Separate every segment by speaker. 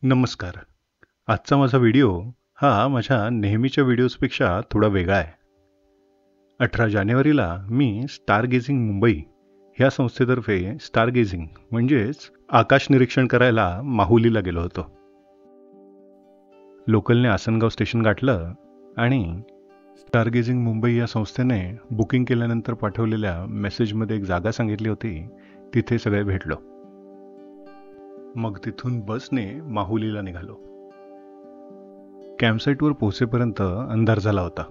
Speaker 1: नमस्कार. आजचा माझा व्हिडिओ हा माझ्या नेहमीच्या व्हिडिओजपेक्षा थोडा वेगळा आहे. 18 जानेवारीला मी स्टार गेझिंग मुंबई ह्या संस्थेतर्फे स्टार गेझिंग म्हणजेच आकाश निरीक्षण करायला माहुलीला गेलो होतो. लोकलने आसनगाव स्टेशन गाठलं आणि स्टार गेझिंग मुंबई या संस्थेने बुकिंग केल्यानंतर पाठवलेल्या मेसेजमध्ये एक जागा सांगितली होती, तिथे सगळे भेटलो. मग तिथून बसने माहुलीला निघालो. कॅम्पसाईटवर पोहोचेपर्यंत अंधार झाला होता.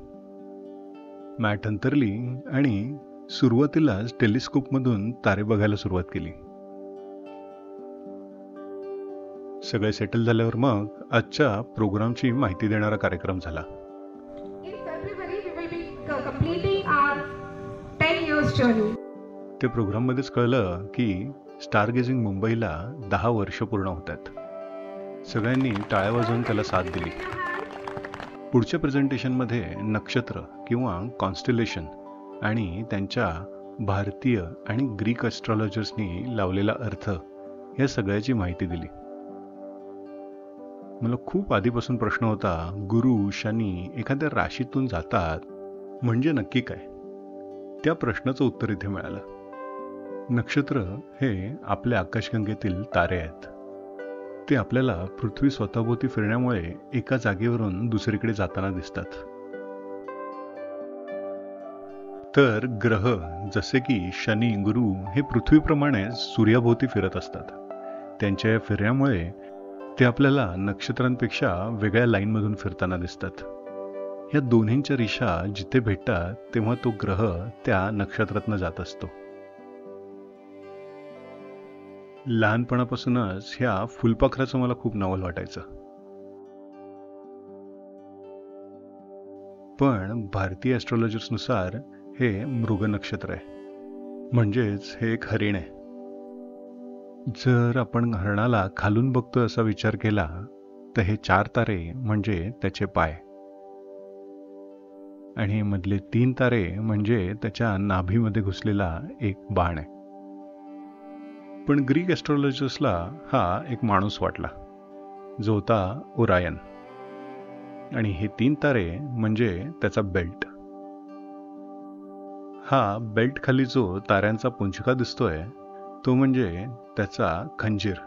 Speaker 1: मॅट अंतरली आणि सुरुवातीलाच टेलिस्कोपमधून तारे बघायला सुरुवात केली. सगळे सेटल झाल्यावर मग आजच्या प्रोग्रामची माहिती देणारा कार्यक्रम झाला. ते प्रोग्राममध्येच कळलं की स्टार गेझिंग मुंबईला 10 वर्ष पूर्ण होतात. सगळ्यांनी टाळ्या वाजवून त्याला साथ दिली. पुढच्या प्रेझेंटेशनमध्ये नक्षत्र किंवा कॉन्स्टेलेशन आणि त्यांच्या भारतीय आणि ग्रीक ॲस्ट्रॉलॉजर्सनी लावलेला अर्थ या सगळ्याची माहिती दिली. मला खूप आधीपासून प्रश्न होता, गुरु शनी एखाद्या राशीतून जातात म्हणजे नक्की काय? त्या प्रश्नाचं उत्तर इथे मिळालं. नक्षत्र हे आपल्या आकाशगंगेतील तारे आहेत. ते आपल्याला पृथ्वी स्वतःभोवती फिरण्यामुळे एका जागेवरून दुसरीकडे जाताना दिसतात. तर ग्रह जसे की शनी, गुरु हे पृथ्वीप्रमाणे सूर्याभोवती फिरत असतात. त्यांच्या या फिरण्यामुळे ते आपल्याला नक्षत्रांपेक्षा वेगळ्या लाईनमधून फिरताना दिसतात. या दोन्हींच्या रेषा जिथे भेटतात तेव्हा तो ग्रह त्या नक्षत्रातनं जात असतो. लहानपणापासूनच ह्या फुलपाखराचं मला खूप नवल वाटायचं. पण भारतीय ॲस्ट्रॉलॉजर्सनुसार हे मृग नक्षत्र आहे, म्हणजेच हे एक हरिण आहे. जर आपण हरणाला खालून बघतोय असा विचार केला तर हे 4 तारे म्हणजे त्याचे पाय आणि मधले 3 तारे म्हणजे त्याच्या नाभीमध्ये घुसलेला एक बाण आहे. पण ग्रीक ॲस्ट्रॉलॉजर्सला हा एक माणूस वाटला, जो होता ओरायन, आणि हे 3 तारे म्हणजे त्याचा बेल्ट. हा बेल्ट खाली जो ताऱ्यांचा पुंजका दिसतोय तो म्हणजे त्याचा खंजीर.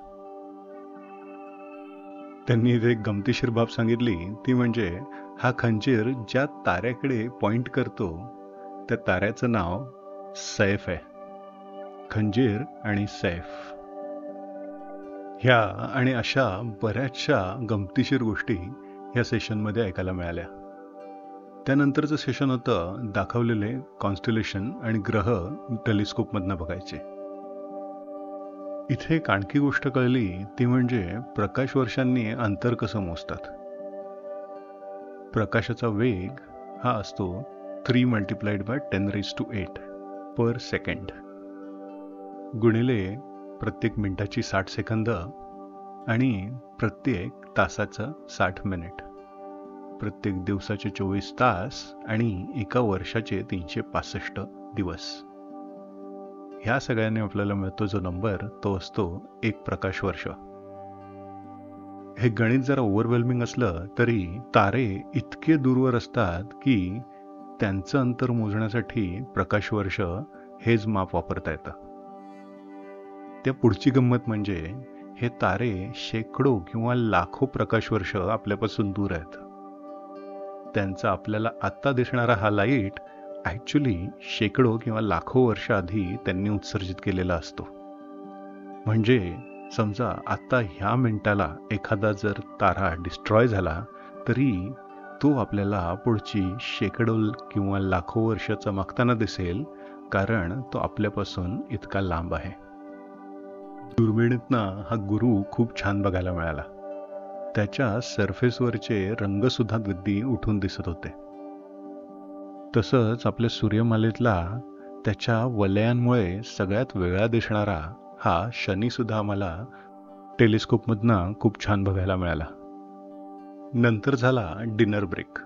Speaker 1: त्यांनी इथे एक गमतीशीर बाब सांगितली, ती म्हणजे हा खंजीर ज्या ताऱ्याकडे पॉइंट करतो त्या ताऱ्याचं नाव सैफ आहे. खंजीर आणि सैफ. ह्या आणि अशा बऱ्याचशा गमतीशीर गोष्टी ह्या सेशनमध्ये ऐकायला मिळाल्या. त्यानंतरचं सेशन होतं दाखवलेले कॉन्स्टेलेशन आणि ग्रह टेलिस्कोपमधनं बघायचे. इथे एक आणखी गोष्ट कळली, ती म्हणजे प्रकाश वर्षांनी अंतर कसं मोजतात. प्रकाशाचा वेग हा असतो 3 × 10⁸ पर सेकंड गुणिले प्रत्येक मिनिटाची 60 सेकंद आणि प्रत्येक तासाचं 60 मिनिट, प्रत्येक दिवसाचे 24 तास आणि एका वर्षाचे 365 दिवस. ह्या सगळ्यांनी आपल्याला मिळतो जो नंबर, तो असतो 1 प्रकाश वर्ष. हे गणित जरा ओव्हरवेल्मिंग असलं तरी तारे इतके दूरवर असतात की त्यांचं अंतर मोजण्यासाठी प्रकाश वर्ष हेच माप वापरता येतं. त्या पुढची गंमत म्हणजे हे तारे शेकडो किंवा लाखो प्रकाश वर्ष आपल्यापासून दूर आहेत. त्यांचा आपल्याला आत्ता दिसणारा हा लाईट ॲक्च्युली शेकडो किंवा लाखो वर्ष आधी त्यांनी उत्सर्जित केलेला असतो. म्हणजे समजा आत्ता ह्या मिनिटाला एखादा जर तारा डिस्ट्रॉय झाला तरी तो आपल्याला पुढची शेकडो किंवा लाखो वर्ष चमकताना दिसेल, कारण तो आपल्यापासून इतका लांब आहे. दुर्मिळीतनं हा गुरु खूप छान बघायला मिळाला. त्याच्या सरफेसवरचे रंगसुद्धा अगदी उठून दिसत होते. तसंच आपल्या सूर्यमालेतला त्याच्या वलयांमुळे सगळ्यात वेगळा दिसणारा हा शनीसुद्धा आम्हाला टेलिस्कोपमधनं खूप छान बघायला मिळाला. नंतर झाला डिनर ब्रेक.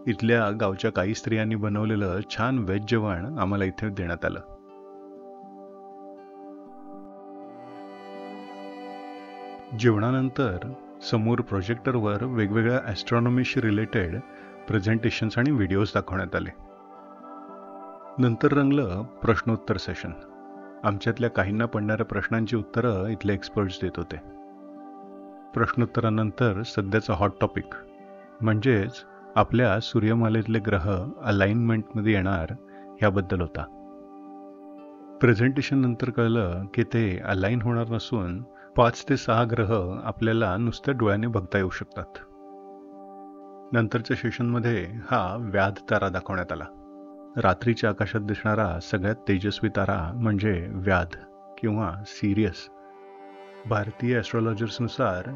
Speaker 1: इथल्या गावच्या काही स्त्रियांनी बनवलेलं छान व्हेज जेवण आम्हाला इथे देण्यात आलं. जेवणानंतर समोर प्रोजेक्टरवर वेगवेगळ्या ॲस्ट्रॉनॉमीशी रिलेटेड प्रेझेंटेशन्स आणि व्हिडिओज दाखवण्यात आले. नंतर रंगलं प्रश्नोत्तर सेशन. आमच्यातल्या काहींना पडणाऱ्या प्रश्नांची उत्तरं इथले एक्सपर्ट्स देत होते. प्रश्नोत्तरानंतर सध्याचा हॉट टॉपिक म्हणजेच आपल्या सूर्यमालेतले ग्रह अलाइनमेंटमध्ये येणार ह्याबद्दल होता. प्रेझेंटेशन नंतर कळलं की ते अलाइन होणार नसून 5 ते 6 ग्रह आपल्याला नुसत्या डोळ्याने बघता येऊ शकतात. नंतरच्या सेशनमध्ये हा व्याध तारा दाखवण्यात आला. रात्रीच्या आकाशात दिसणारा सगळ्यात तेजस्वी तारा म्हणजे व्याध किंवा सिरियस. भारतीय ॲस्ट्रॉलॉजर्सनुसार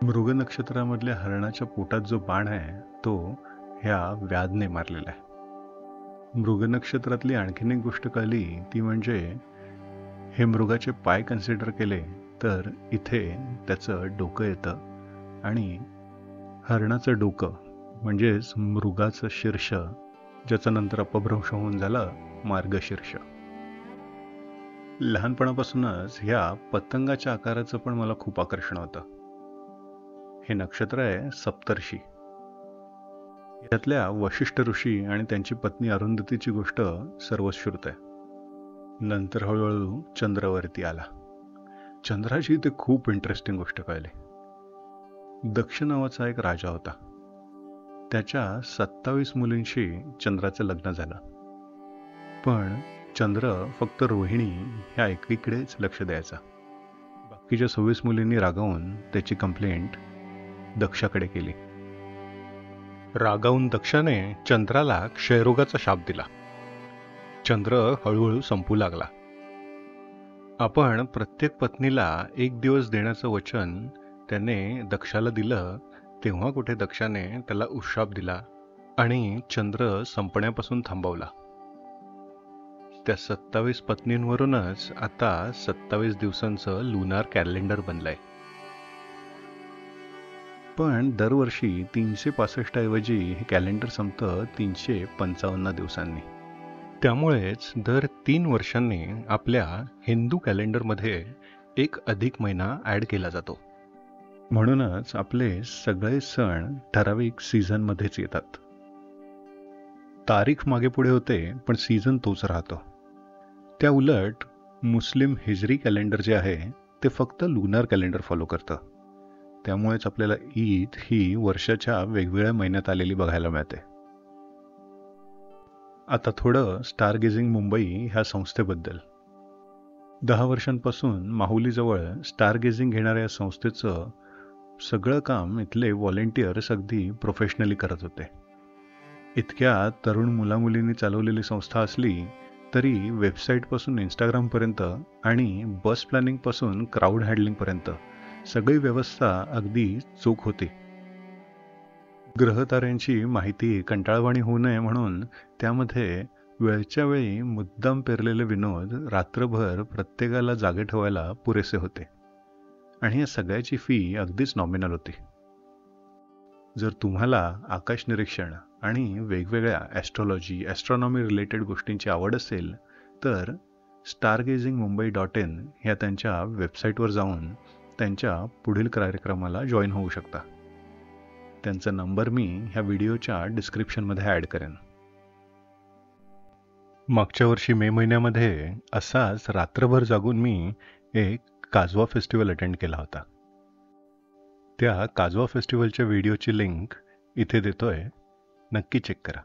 Speaker 1: मृग नक्षत्रामधल्या हरणाच्या पोटात जो बाण आहे तो ह्या व्याधने मारलेला आहे. मृग नक्षत्रातली आणखीन एक गोष्ट कळली ती म्हणजे हे मृगाचे पाय कन्सिडर केले तर इथे त्याचं डोकं येतं आणि हरणाचं डोकं म्हणजेच मृगाचं शीर्ष, ज्याचं नंतर अपभ्रंश होऊन झालं मार्गशीर्ष. लहानपणापासूनच ह्या पतंगाच्या आकाराचं पण मला खूप आकर्षण होतं. हे नक्षत्र आहे सप्तर्षी. यातल्या वशिष्ठ ऋषी आणि त्यांची पत्नी अरुंधतीची गोष्ट सर्वश्रुत आहे. नंतर हळूहळू चंद्रावरती आला. चंद्राची ते खूप इंटरेस्टिंग गोष्ट कळली. दक्ष नावाचा एक राजा होता. त्याच्या 27 मुलींशी चंद्राचं लग्न झालं. पण चंद्र फक्त रोहिणी ह्या एकीकडेच लक्ष द्यायचा. बाकीच्या 26 मुलींनी रागावून त्याची कंप्लेंट दक्षाकडे केली. रागावून दक्षाने चंद्राला क्षयरोगाचा शाप दिला. चंद्र हळूहळू संपू लागला. आपण प्रत्येक पत्नीला 1 दिवस देण्याचं वचन त्याने दक्षाला दिलं तेव्हा कुठे दक्षाने त्याला उशाप दिला आणि चंद्र संपण्यापासून थांबवला. त्या 27 पत्नींवरूनच आता 27 दिवसांचं लुनार कॅलेंडर बनलंय. पण दरवर्षी 365 ऐवजी हे कॅलेंडर संपतं 355 दिवसांनी. त्यामुळेच दर 3 वर्षांनी आपल्या हिंदू कॅलेंडरमध्ये एक अधिक महिना ॲड केला जातो. म्हणूनच आपले सगळे सण ठराविक सीझनमध्येच येतात. तारीख मागे पुढे होते पण सीझन तोच राहतो. त्या उलट मुस्लिम हिजरी कॅलेंडर जे आहे ते फक्त लुनार कॅलेंडर फॉलो करतं. त्यामुळेच आपल्याला ईद ही वर्षाच्या वेगवेगळ्या महिन्यात आलेली बघायला मिळते. आता थोडं स्टार गेझिंग मुंबई ह्या संस्थेबद्दल. 10 वर्षांपासून माहुलीजवळ स्टार गेझिंग घेणाऱ्या या संस्थेचं सगळं काम इथले व्हॉलेंटियर्स अगदी प्रोफेशनली करत होते. इतक्या तरुण मुलामुलींनी चालवलेली संस्था असली तरी वेबसाईटपासून इंस्टाग्रामपर्यंत आणि बस प्लॅनिंगपासून क्राऊड हँडलिंगपर्यंत सगळी व्यवस्था अगदी चोख होती. ग्रहताऱ्यांची माहिती कंटाळवाणी होऊ नये म्हणून त्यामध्ये वेळच्या वेळी मुद्दाम पेरलेले विनोद रात्रभर प्रत्येकाला जागे ठेवायला पुरेसे होते आणि या सगळ्याची फी अगदीच नॉमिनल होती. जर तुम्हाला आकाश निरीक्षण आणि वेगवेगळ्या ॲस्ट्रॉलॉजी ॲस्ट्रॉनॉमी रिलेटेड गोष्टींची आवड असेल तर stargazingmumbai.in ह्या त्यांच्या वेबसाईटवर जाऊन त्यांच्या पुढील कार्यक्रमाला जॉईन होऊ शकता. त्यांचा नंबर मी ह्या व्हिडिओच्या डिस्क्रिप्शनमध्ये ॲड करेन. मागच्या वर्षी मे महिन्यामध्ये असाच रात्रभर जागून मी एक काजवा फेस्टिवल अटेंड केला होता. त्या काजवा फेस्टिवलच्या व्हिडिओची लिंक इथे देतोय, नक्की चेक करा.